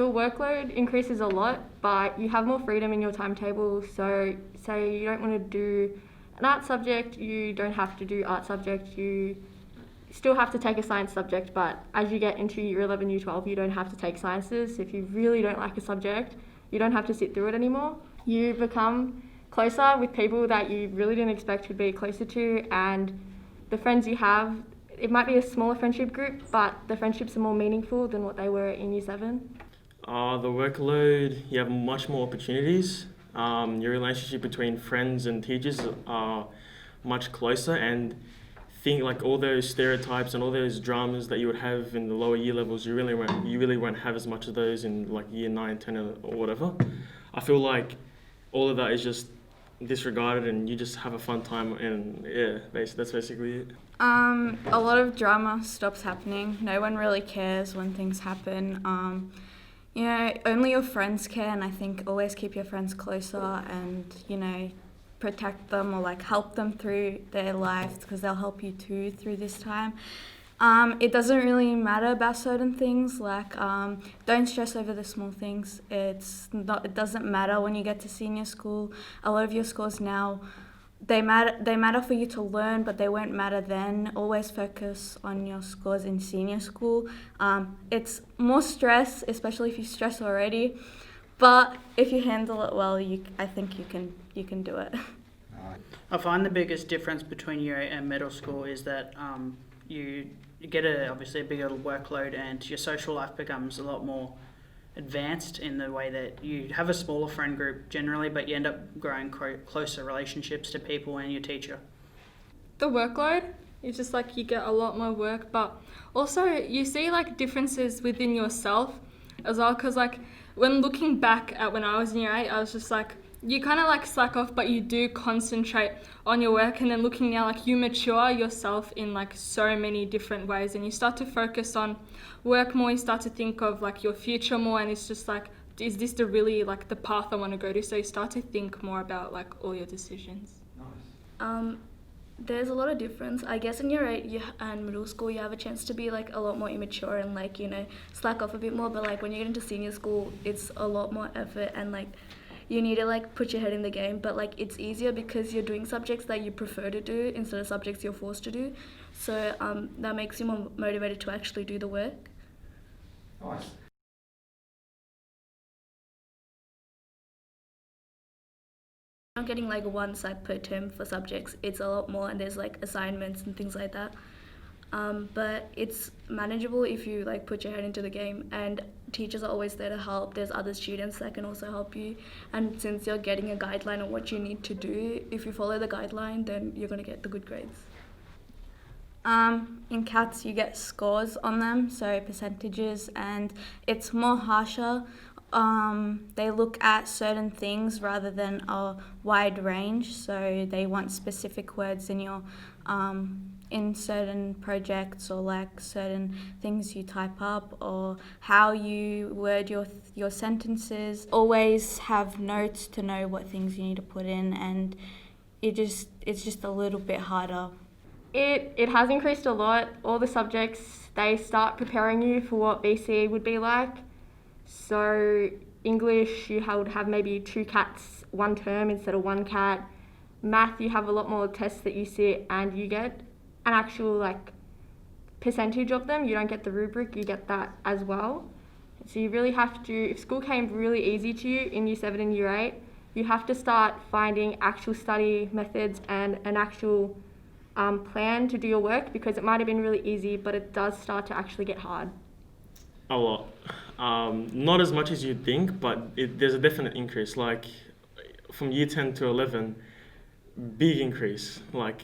The workload increases a lot, but you have more freedom in your timetable. So, say you don't want to do an art subject, you don't have to do art subject. You still have to take a science subject, but as you get into year 11, year 12, you don't have to take sciences. If you really don't like a subject, you don't have to sit through it anymore. You become closer with people that you really didn't expect to be closer to, and the friends you have, it might be a smaller friendship group, but the friendships are more meaningful than what they were in year 7. The workload, you have much more opportunities. Your relationship between friends and teachers are much closer, and think like all those stereotypes and all those dramas that you would have in the lower year levels, you really won't have as much of those in like year 9, 10 or whatever. I feel like all of that is just disregarded, and you just have a fun time, and yeah, that's basically it. A lot of drama stops happening. No one really cares when things happen. Only your friends care, and I think always keep your friends closer and, protect them or like help them through their lives because they'll help you too through this time. It doesn't really matter about certain things, like don't stress over the small things. It doesn't matter when you get to senior school. A lot of your scores now, they matter for you to learn, but they won't matter then. Always focus on your scores in senior school. It's more stress, especially if you stress already, but if you handle it well, I think you can do it. I find the biggest difference between year 8 and middle school is that you get obviously a bigger workload, and your social life becomes a lot more advanced in the way that you have a smaller friend group generally, but you end up growing closer relationships to people and your teacher. The workload is just like you get a lot more work, but also you see like differences within yourself as well, because like when looking back at when I was in year 8, I was just like, you kind of like slack off, but you do concentrate on your work. And then looking now, like you mature yourself in like so many different ways, and you start to focus on work more. You start to think of like your future more, and it's just like, is this the really like the path I want to go to? So you start to think more about like all your decisions. There's a lot of difference. I guess in year 8 and middle school, you have a chance to be like a lot more immature and like, slack off a bit more. But like when you get into senior school, it's a lot more effort, and like you need to like put your head in the game. But like it's easier because you're doing subjects that you prefer to do instead of subjects you're forced to do. So that makes you more motivated to actually do the work. Nice. Not getting like one side per term for subjects. It's a lot more, and there's like assignments and things like that. But it's manageable if you like put your head into the game, and teachers are always there to help. There's other students that can also help you, and since you're getting a guideline on what you need to do, if you follow the guideline, then you're going to get the good grades. In CATs you get scores on them, so percentages, and it's more harsher. They look at certain things rather than a wide range, so they want specific words in your in certain projects, or like certain things you type up, or how you word your sentences. Always have notes to know what things you need to put in, and it's just a little bit harder. It has increased a lot. All the subjects, they start preparing you for what BCE would be like. So English, you would have maybe 2 CATs one term instead of 1 CAT. Math, you have a lot more tests that you sit, and you get an actual like percentage of them. You don't get the rubric, you get that as well. So you really have to, if school came really easy to you in year 7 and year 8, you have to start finding actual study methods and an actual plan to do your work, because it might have been really easy, but it does start to actually get hard. A lot. Not as much as you'd think, but there's a definite increase. Like from year 10 to 11, big increase. Like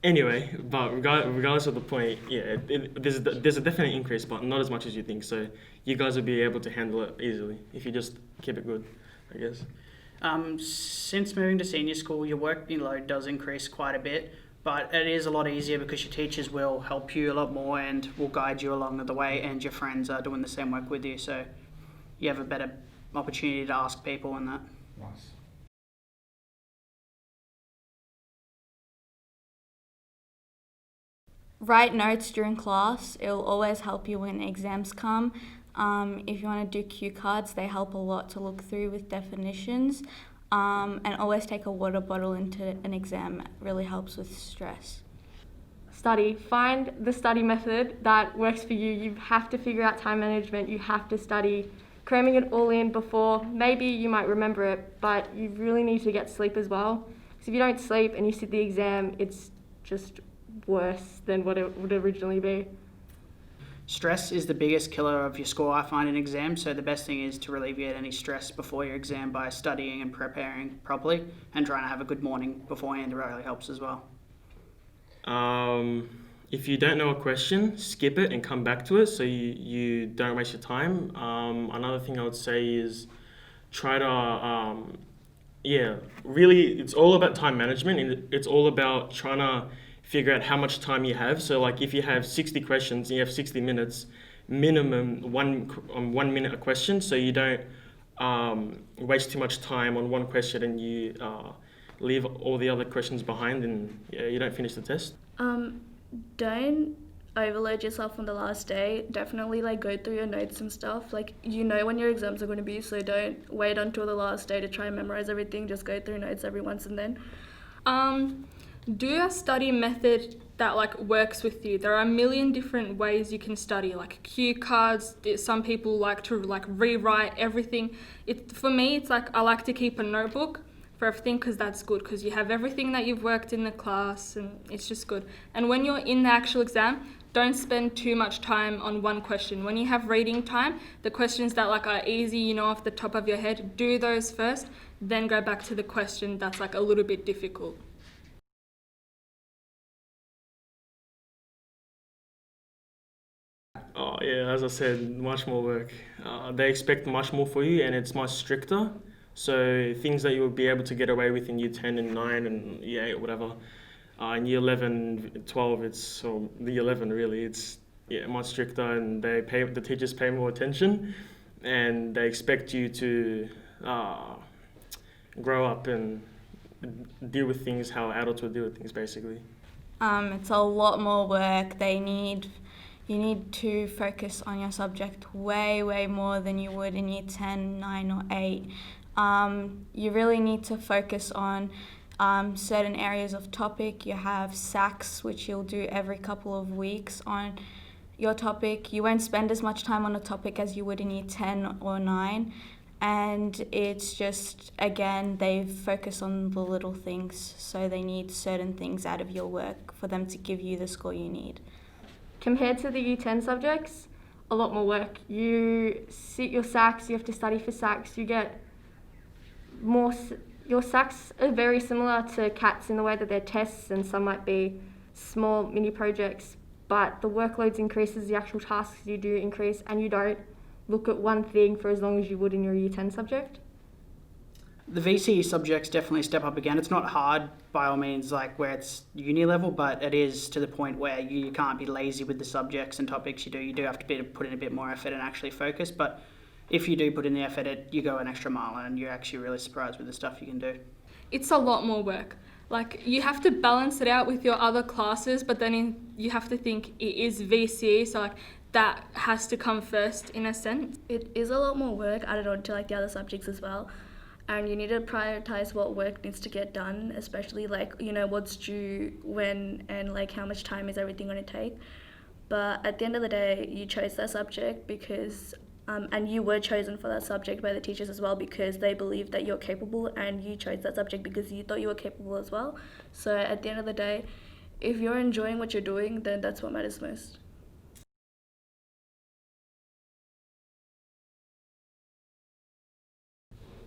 anyway, but regardless of the point, yeah, there's a definite increase, but not as much as you think. So you guys will be able to handle it easily if you just keep it good, I guess. Since moving to senior school, your workload does increase quite a bit, but it is a lot easier because your teachers will help you a lot more and will guide you along the way, and your friends are doing the same work with you, so you have a better opportunity to ask people and that. Nice. Write notes during class. It will always help you when exams come. If you want to do cue cards, they help a lot to look through with definitions. And always take a water bottle into an exam. It really helps with stress. Study. Find the study method that works for you. You have to figure out time management. You have to study. Cramming it all in before, maybe you might remember it, but you really need to get sleep as well. Because if you don't sleep and you sit the exam, it's just worse than what it would originally be. Stress is the biggest killer of your score, I find, in exams, so the best thing is to alleviate any stress before your exam by studying and preparing properly and trying to have a good morning beforehand. It really helps as well. If you don't know a question, skip it and come back to it so you don't waste your time. Another thing I would say is try to, really, it's all about time management, and it's all about trying to figure out how much time you have. So like if you have 60 questions and you have 60 minutes, minimum 1 minute a question, so you don't waste too much time on one question and you leave all the other questions behind and you don't finish the test. Don't overload yourself on the last day. Definitely go through your notes and stuff. When your exams are going to be, so don't wait until the last day to try and memorize everything. Just go through notes every once and then. Do a study method that works with you. There are a million different ways you can study, like cue cards. Some people like to rewrite everything. For me, it's I like to keep a notebook for everything because that's good, because you have everything that you've worked in the class and it's just good. And when you're in the actual exam, don't spend too much time on one question. When you have reading time, the questions that are easy, off the top of your head, do those first, then go back to the question that's a little bit difficult. Oh yeah, as I said, much more work. They expect much more for you and it's much stricter. So things that you'll be able to get away with in year 10 and 9 and year 8 or whatever, in year 11, 12, the year 11 really, it's much stricter, and the teachers pay more attention and they expect you to grow up and deal with things how adults would deal with things basically. It's a lot more work. You need to focus on your subject way, way more than you would in year 10, 9 or 8. You really need to focus on certain areas of topic. You have SACs, which you'll do every couple of weeks on your topic. You won't spend as much time on a topic as you would in year 10 or 9. And it's just, again, they focus on the little things. So they need certain things out of your work for them to give you the score you need. Compared to the year 10 subjects, a lot more work. You sit your SACs, you have to study for SACs, you get more. Your SACs are very similar to CATs in the way that they're tests, and some might be small mini projects, but the workloads increases, the actual tasks you do increase, and you don't look at one thing for as long as you would in your year 10 subject. The VCE subjects definitely step up again. It's not hard by all means, where it's uni level, but it is to the point where you can't be lazy with the subjects and topics you do. You do have to put in a bit more effort and actually focus, but if you do put in the effort, you go an extra mile and you're actually really surprised with the stuff you can do. It's a lot more work. You have to balance it out with your other classes, but then you have to think it is VCE, so that has to come first in a sense. It is a lot more work added on to the other subjects as well. And you need to prioritize what work needs to get done, especially what's due when and how much time is everything going to take. But at the end of the day, you chose that subject because and you were chosen for that subject by the teachers as well, because they believed that you're capable, and you chose that subject because you thought you were capable as well. So at the end of the day, if you're enjoying what you're doing, then that's what matters most.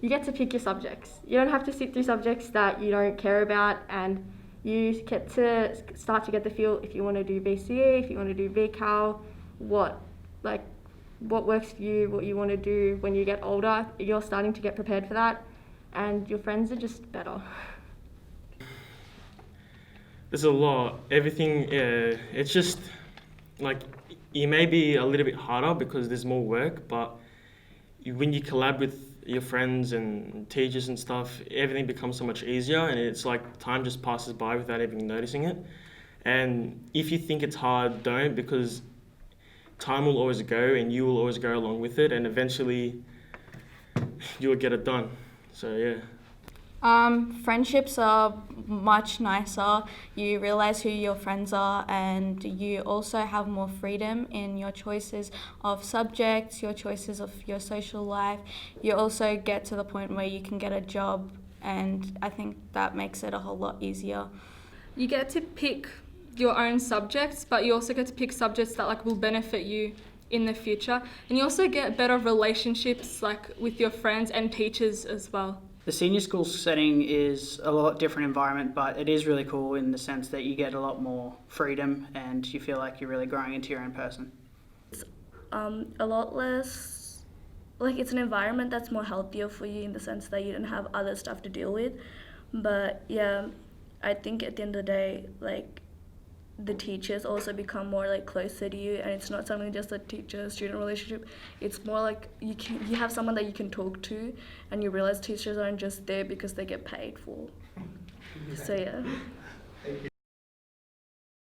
You get to pick your subjects. You don't have to sit through subjects that you don't care about, and you get to start to get the feel if you want to do VCE, if you want to do VCAL, what works for you, what you want to do when you get older. You're starting to get prepared for that, and your friends are just better. There's a lot. Everything, it's just it may be a little bit harder because there's more work, but when you collab with your friends and teachers and stuff, everything becomes so much easier, and it's time just passes by without even noticing it. And if you think it's hard, don't, because time will always go and you will always go along with it, and eventually you'll get it done. So yeah. Friendships are much nicer. You realize who your friends are, and you also have more freedom in your choices of subjects, your choices of your social life. You also get to the point where you can get a job, and I think that makes it a whole lot easier. You get to pick your own subjects, but you also get to pick subjects that like will benefit you in the future, and you also get better relationships like with your friends and teachers as well. The senior school setting is a lot different environment, but it is really cool in the sense that you get a lot more freedom and you feel like you're really growing into your own person. A lot less, like it's an environment that's more healthier for you in the sense that you don't have other stuff to deal with. But yeah, I think at the end of the day, like the teachers also become more like closer to you, and it's not something just a teacher-student relationship. It's more like you have someone that you can talk to, and you realize teachers aren't just there because they get paid for. So yeah.